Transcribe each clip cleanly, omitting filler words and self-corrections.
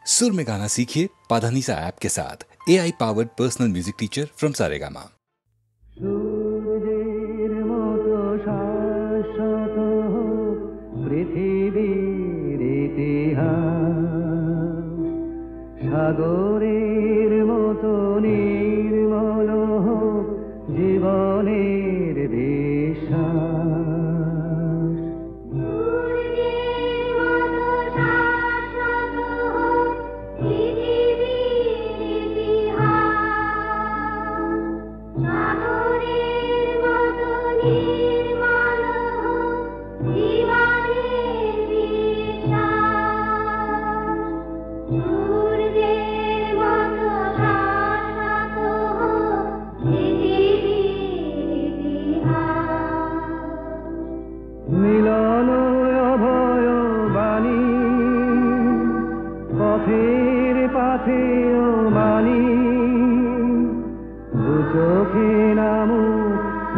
सुर में गाना सीखिए पाधानीसा ऐप के साथ। AI powered personal music teacher from Saregama. সাগরের মতো নির্মল জীবনের বিশ্বাস, মিলন অভয় বাণী পথের পাথে ও মানি, দু চোখে নামু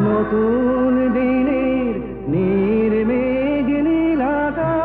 নতুন দিনের নির্মেঘ নীল আকাশ।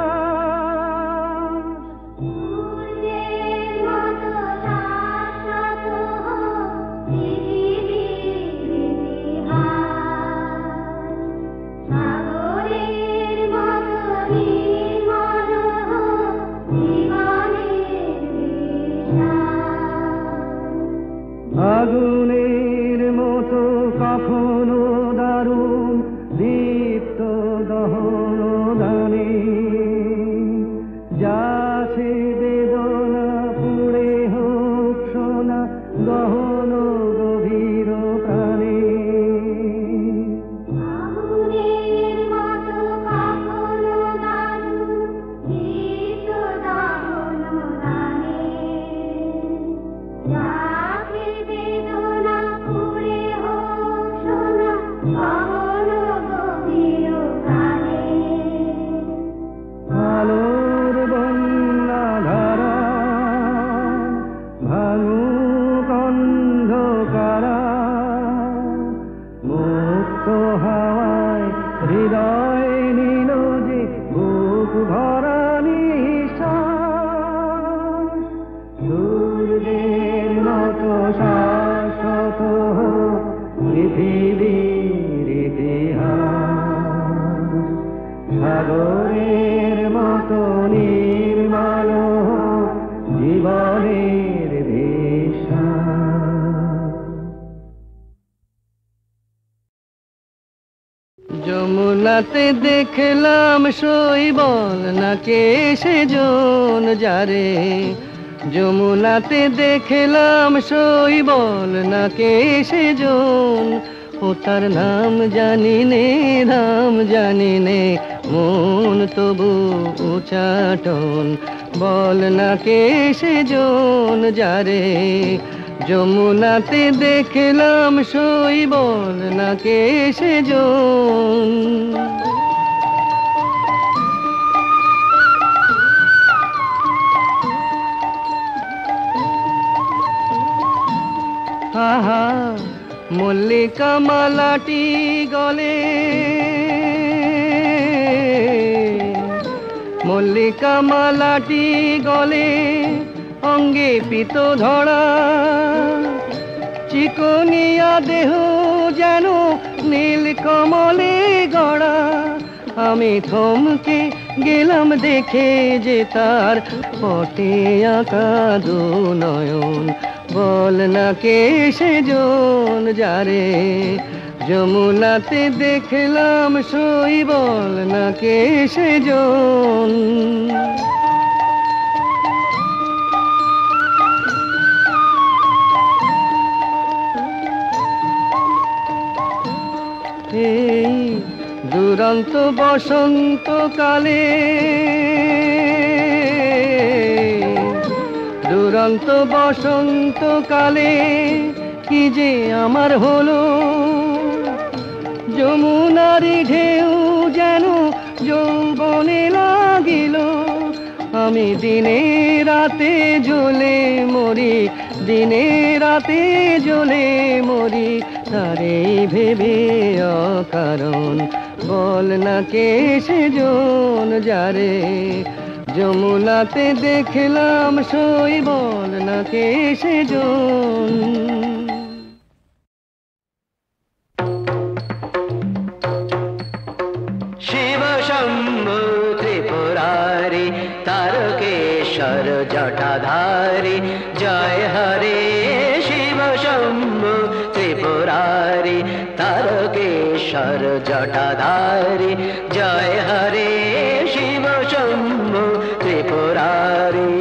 আগুনের মতো কখনো দারুণ দীপ্ত দহন দানে, যাচ্ছে বেদনা পুড়ে হোক সোনা গহন গভীর প্রাণে। আলোর বন্যা ধারা ভাঙুক অন্ধকারা, মুক্ত হাওয়ায় হৃদয় নিল যে বুক ভরা নিঃশ্বাস। সূর্যের মতো শাশ্বত হোক পৃথিবীর ইতিহাস, সাগরের মতো নির্মল হোক জীবনের বিশ্বাস। যমুনাতে দেখলাম শৈবল নাকে সেজন যারে, যমুনাতে দেখলাম শৈবল নাকে সেজন, ও তার নাম জানি নে নাম জানি নে, মন তবু উচাটন বল না কে সেজন যারে। যমুনাতে দেখলাম শৈবল না কে সেজন। আহা মল্লিকা মালাটি গলে, মল্লিকা মালাটি গলে অঙ্গে পিত ধরা, চিকনিয়া দেহ যেন নীল কমলে গড়া। আমি থমকে গেলাম দেখে যে তার পটে আঁকা দু নয়ন, বল না কে সেজন যারে। যমুনাতে দেখলাম শৈবল না কে সেজন। এই দুরন্ত বসন্তকালে, দুরন্ত বসন্তকালে কি যে আমার হলো, যমুনারি ঢেউ যেন যৌবনে লাগিল। আমি দিনে রাতে জ্বলে মরি, দিনে রাতে জ্বলে মরি, তারে ভেবে অকারণ বল না কে সেজন যারে। যমুনাতে দেখলাম শৈবল নাকে সেজন। শিব শম্ভু ত্রিপুরারি তারকেশ্বর জটাধারী জয় হরে। শিব শম্ভু ত্রিপুরারি তারকেশ্বর জটাধারী জয় হরে। শিব শম্ভু ত্রিপুরারি।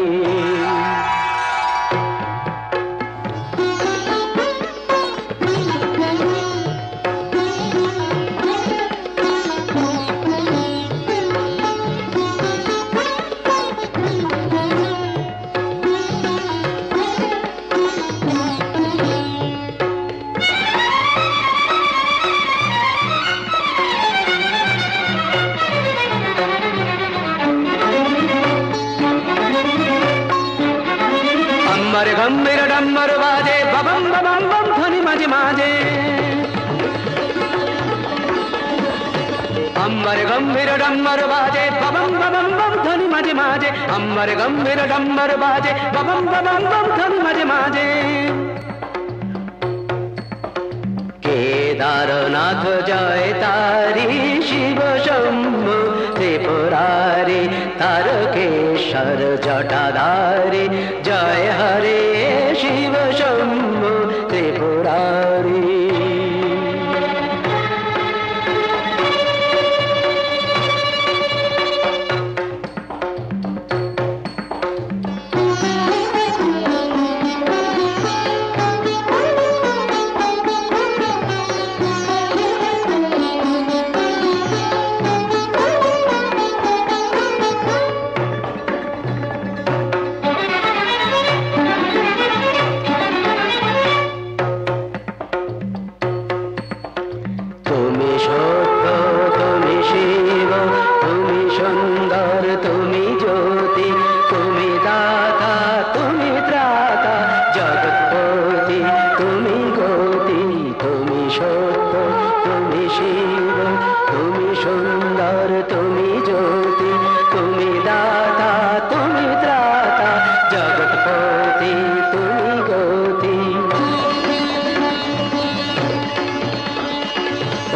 गंभीर डम्बर बाजे बबम बबम बम ध्वनि माजे माजे। अम्बर गंभीर डम्बर बाजे बबम बबम बम ध्वनि माजे माजे। अम्बर गंभीर डम्बर बाजे बबम बबम बम ध्वनि माजे माजे। केदारनाथ जय तारी शिव शंभु त्रिपुरारी तारकेश्वर जटाधारी जय हरे। शिव शंभु त्रिपुरारी।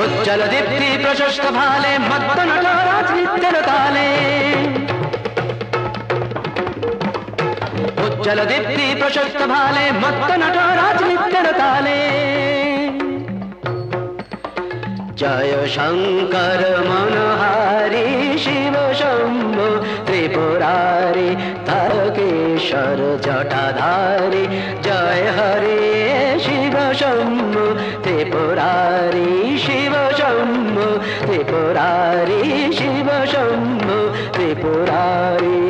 उज्ज्वल दीप्ति प्रशस्त भाले मत्त नटराज नित्य ताले। उज्ज्वल दीप्ति प्रशस्त भाले मत्त नटराज नित्य ताले। जय शंकर मनहारी शिव शंभु त्रिपुरारी तारकेश्वर जटाधारी जय हरे। शिव शंभु त्रिपुरारी शिव शंभु त्रिपुरारी शिव शंभु त्रिपुरारी।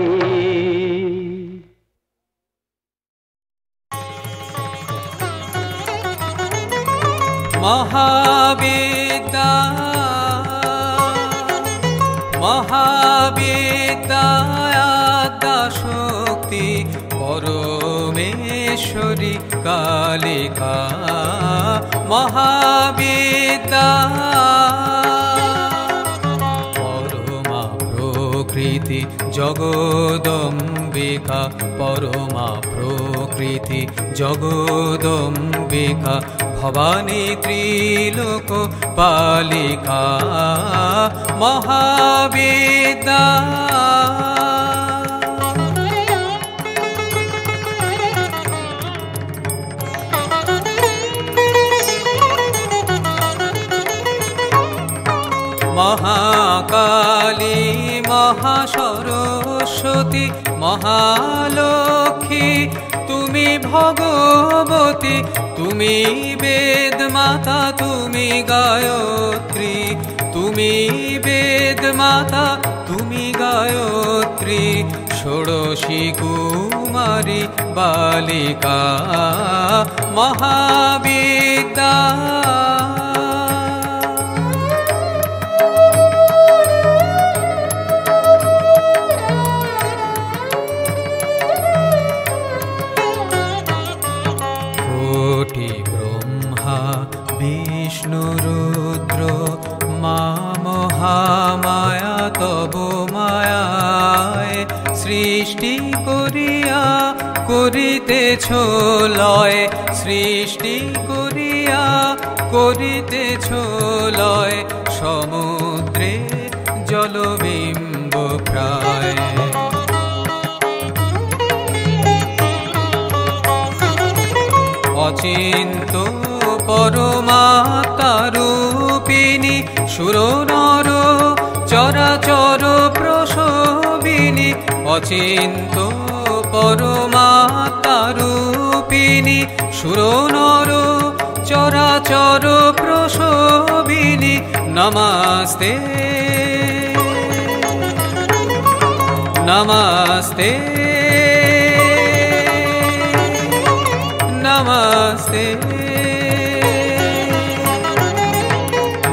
महाविद्या महाविद्या शक्ति परमेश्वरी कालिका। महाविद्या परमा प्रकृति जगदम्बिका। परमा प्रकृति जगदम्बिका भवानी त्रिलोक पालिका। महाविद्या महाकाली महासरस्वती महालक्ष्मी तुमी भगवती तुमी वेद माता तुमी गायत्री। तुमी वेद माता तुमी गायत्री षोडशी कुमारी बालिका। महाविद्या विष्णुरुद्र मा महामाया तब मायाय করিতেছ লয়, সৃষ্টি করিয়া করিতেছ লয়, সমুদ্রে জলবিম্ব প্রায়। অচিন্ত পরমাত্মারূপিণী সুরনর চরাচর প্রসবিনী, অচিন্ত পরমাত্মারূপিণী সুরনর চরাচর প্রসবিনী, নমস্তে নমস্তে নমস্তে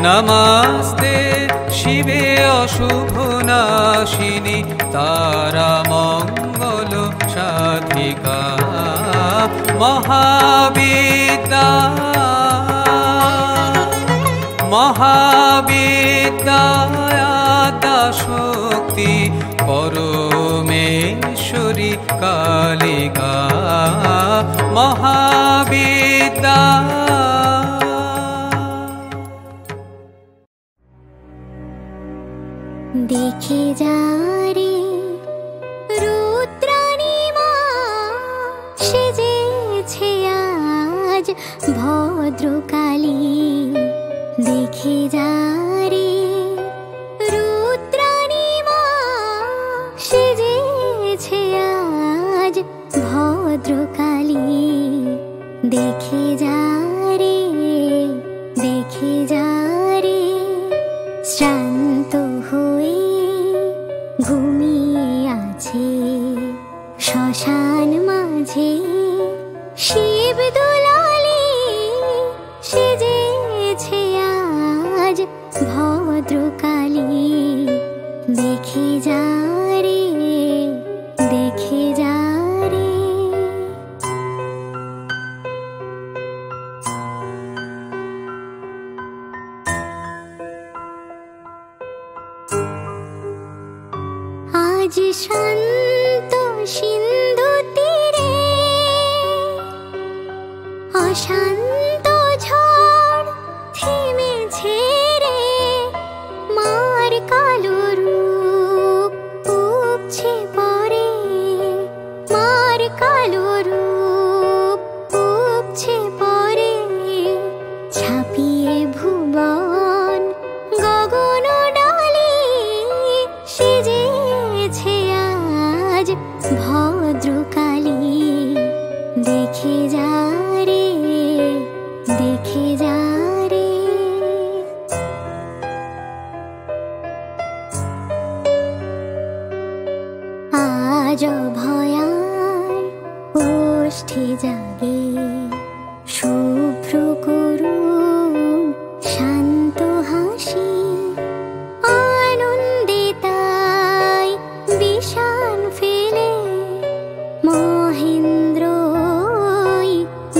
নমস্তে। শিবে অশুভ নাশিনী তারা মঙ্গল সাধিকা, মহাবিদ্যা মহাবিদ্যা শক্তি পরমেশ্বরী কালিকা, মহাবিদ্যা। দেখে যা রে রুদ্রাণী মা, সেজেছে আজ ভদ্রকালী। দেখে যা রে রুদ্রাণী মা, সেজেছে আজ ভদ্রকালী। দেখে যা রে দেখে যা রে, শ্রান্ত হয়ে ঘুমিয়ে আছে শ্মশান মাঝে শিব দুলালে, সেজেছে আজ ভদ্রকালী। দেখে যা রে দেখে যা রে। আজ শান্ত সিন্ধু তীরে অশান্ত ঝড় থেমেছে রে, মার কালো রূপ উপছে পরে, মার কালো রূপ উপছে পরে। ছাপিয়ে ভুবন গগন ডালে, সেজেছে আজ ভদ্রকালী। দেখে যা রে দেখে যা রে। আজ ভয়ার ওষ্ঠে জাগে শুভ্র করুণ শান্ত হাসি, আনন্দে তাই বিষাণ ফেলে মহেন্দ্র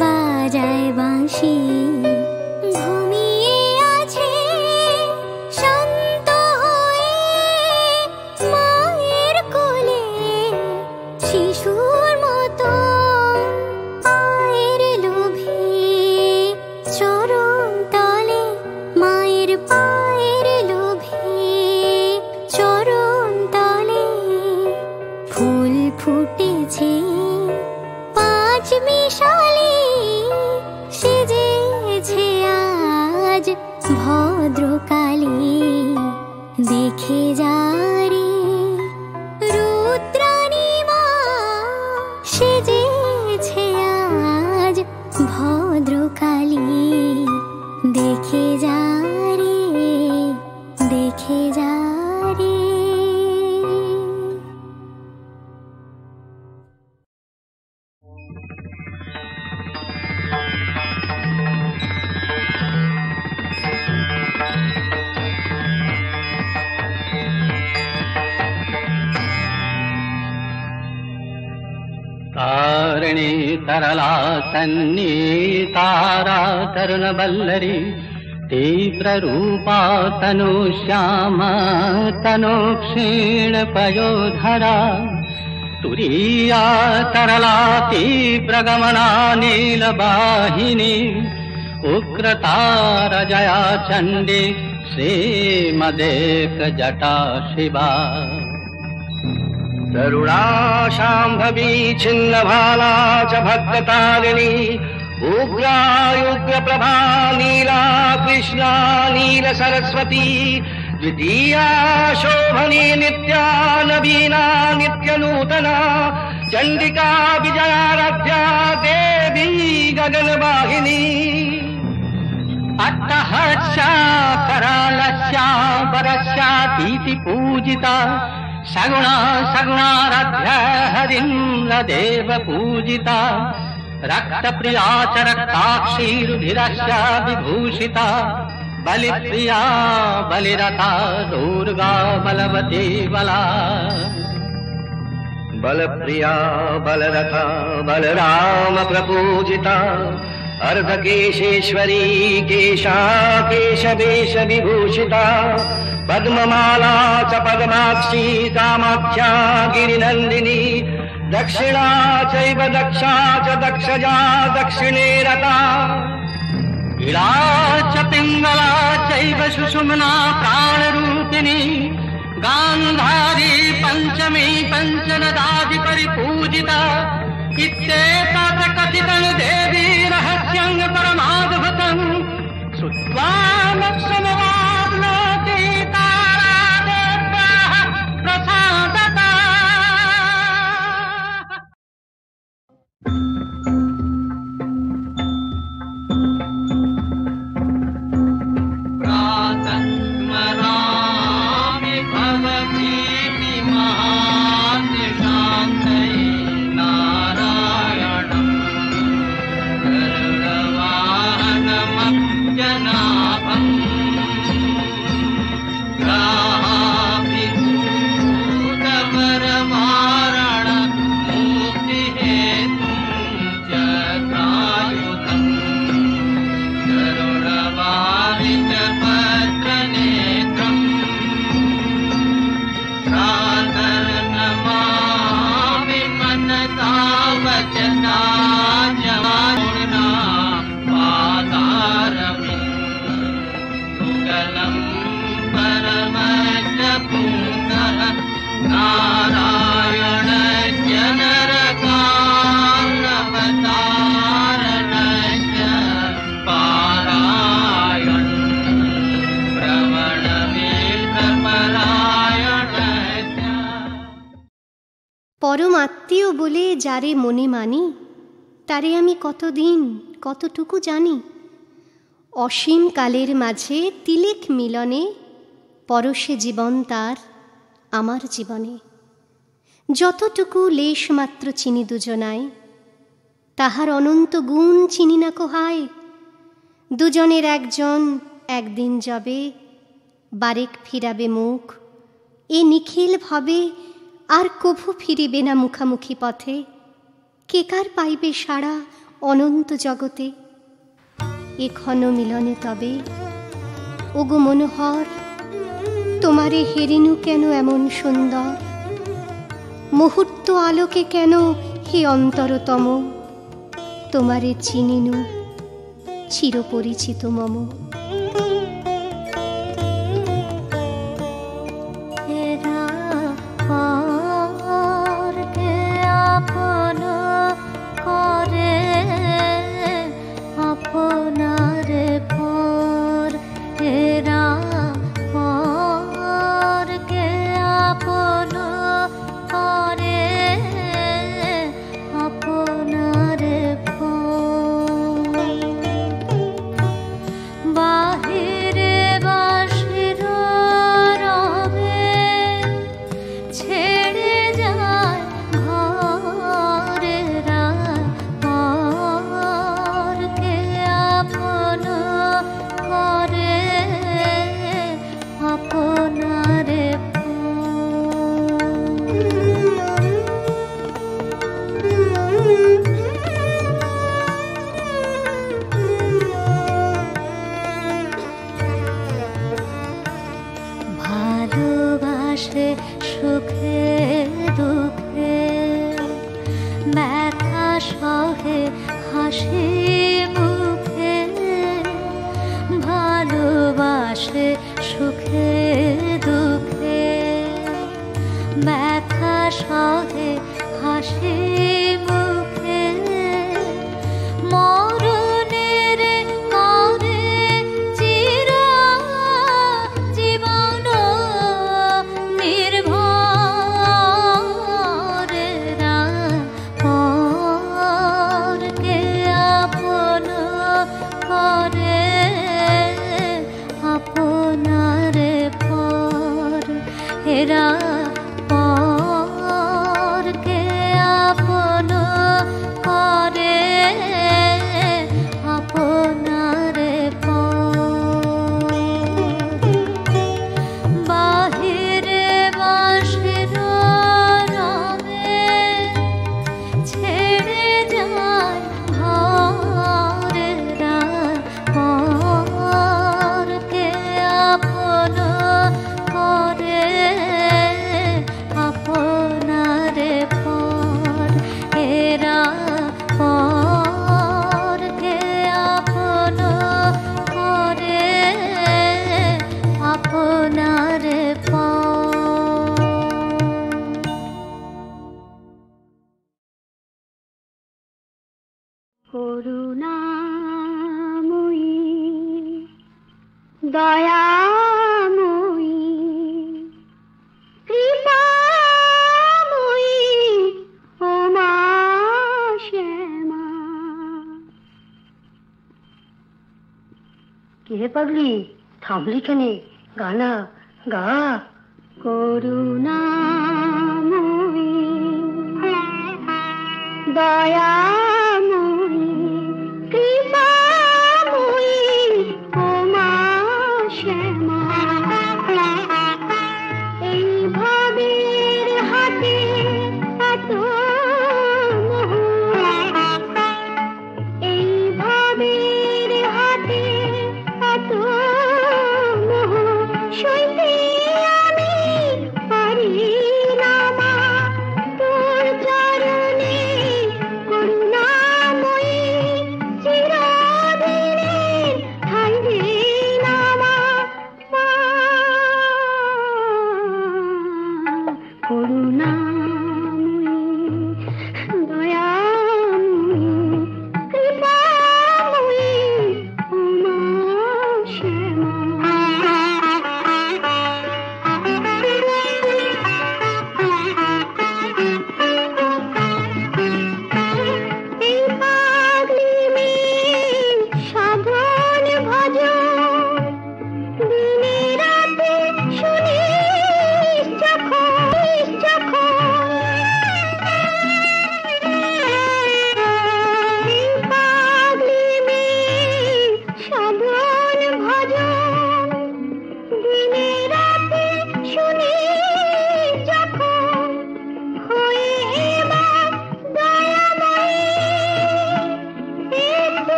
বাজায় বাঁশি। ঘুমিয়ে আছে শান্ত হয়ে মায়ের কোলে, শিশুর মতো পায়ের লোভে চরণ তলে, মায়ের পায়ের লোভে চরণ তলে। ফুল ফুটেছে পাঁচ মিশালি, সেজেছে আজ ভদ্রকালী। দেখে যা রে রুদ্রাণী মা, সেজেছে আজ ভদ্রকালী। দেখে যা রে দেখে যা রে। तारिणी तरला तन्नी तारा तरुण बल्लरी, तीव्र रूपा तनु श्यामा तनु क्षीण पयोधरा, तुरीया तरला तीव्रगमना नीलवाहिनी उग्रतारजया चण्डी श्रीमदेक जटा शिवा तरुणा शाम्भवी छिन्नभाला च भक्ततारिणी उग्रायुग्रप्रभा नीला कृष्णा नील सरस्वती द्वितीया शोभनी नित्या नवीना नित्यनूतना चण्डिका विजयाराध्या देवी गगनवाहिनी अट्टहस्या करालस्या वरस्यातीति पूजिता सगुणा सगुणाराध्या हरिन्द्रदेव पूजिता रक्तप्रिया च रक्ताक्षीरुधिरस्या विभूषिता बलिप्रिया बलिरता दुर्गा बलवती बला बलप्रिया बलरथा बलराम प्रपूजिता अर्धकेशेश्वरी केशा केशवेश विभूषिता पद्ममाला च पद्माक्षी कामाख्या गिरिनन्दिनी दक्षिणा चैव दक्षा च दक्षजा दक्षिणे रता इला च पिङ्गला चैव सुषुम्ना प्राणरूपिणी गान्धारी पञ्चमी पञ्चनदादि परिपूजिता इत्येतत् कथितं देवी रहस्यं परमाद्भुतं श्रुत्वा मोक्षमवाप्नोति तारादेव्याः प्रसादता। परम आत्मीय बोले जारे मने मानी तारे आमी कतदिन कतटुकु जानी असीम कालेर माझे तिलेक मिलने परशे जीवन तार आमार जीवने जतटुकु लेश मात्र चिनी दुजनाय ताहार अनंत गुण चिनी ना कोहाय दुजनेर एकजन एकदिन जाबे बारेक फिराबे मुख ए निखिल भावे आर कभु फिरिबे ना मुखामुखी पथे के कार पाइबे सारा अनंत जगते ए क्षण मिलने तबे ओगो मनोहर तोमारे हेरिनु केनो एमन सुंदर मुहूर्त आलोके केनो हे अंतरतम तोमारे चिनिनु चिरपरिचित मम সহে হাসি মুখে ভালোবাসে সুখে দুঃখে ব্যথা সহে হাসি মুখে মরণের করে চির জীবন নির্ভরে পরকে আপন করে আপনার পর এরা পরকে আপন করে আপনার পর বাহিরে বাঁশের রঙে ছেড়ে যায় ঘরেরা পরকে আপন করে আপনার পর এরা পরকে আপন করে আপনার পর করুণাময়ী দয়াময়ী কৃপাময়ী ও মা শ্যামা। কিরে পাগলি, থামলি কেনে? গানা গা। করুণাময়ী দয়াময়ী কৃপাময়ী ও মা শ্যামা। এই ভাবের হাতে এত মোহ, এই ভাবের হাতে এত মোহ সইতে আমি পারি না মা। তোর চরণে করুণা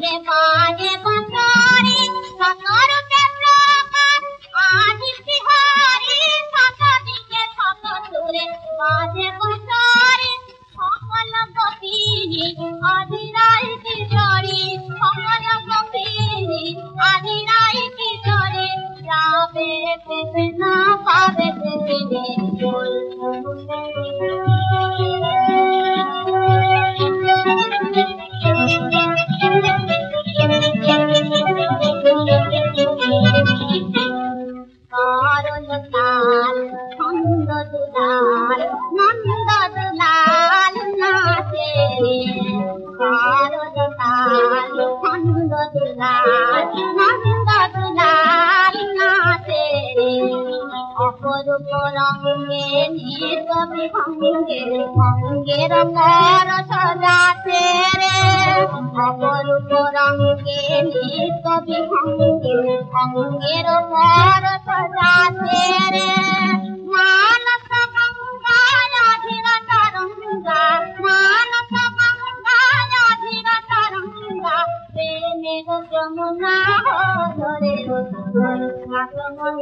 সুরে বাজে বছরে শতরূপে প্রকাশ আজি বিহারি শতদিকে শত সুরে বাজে বছরে সকল গোপিনী আদিরাই কিশোরী সকল গোপিনী আদিরাই কিশোরী যাবে পেতে না পাবে পৃথিবীর ফুল করল তাল ছন্দ দুলাল নন্দ দুলাল নাচে করল তাল ছন্দ দুলাল নন্দ দুলাল নাচে অপরূপ রঙে নিত বিভঙ্গে ভঙ্গের পর সজাতে রে অপরূপ রঙে নিত বিভঙ্গে ভঙ্গের পর সজাতে রে মানস গঙ্গায় ধীর তরঙ্গা মানস গঙ্গায় ধীর তরঙ্গা প্রেমের যমুনা ধরে আগমন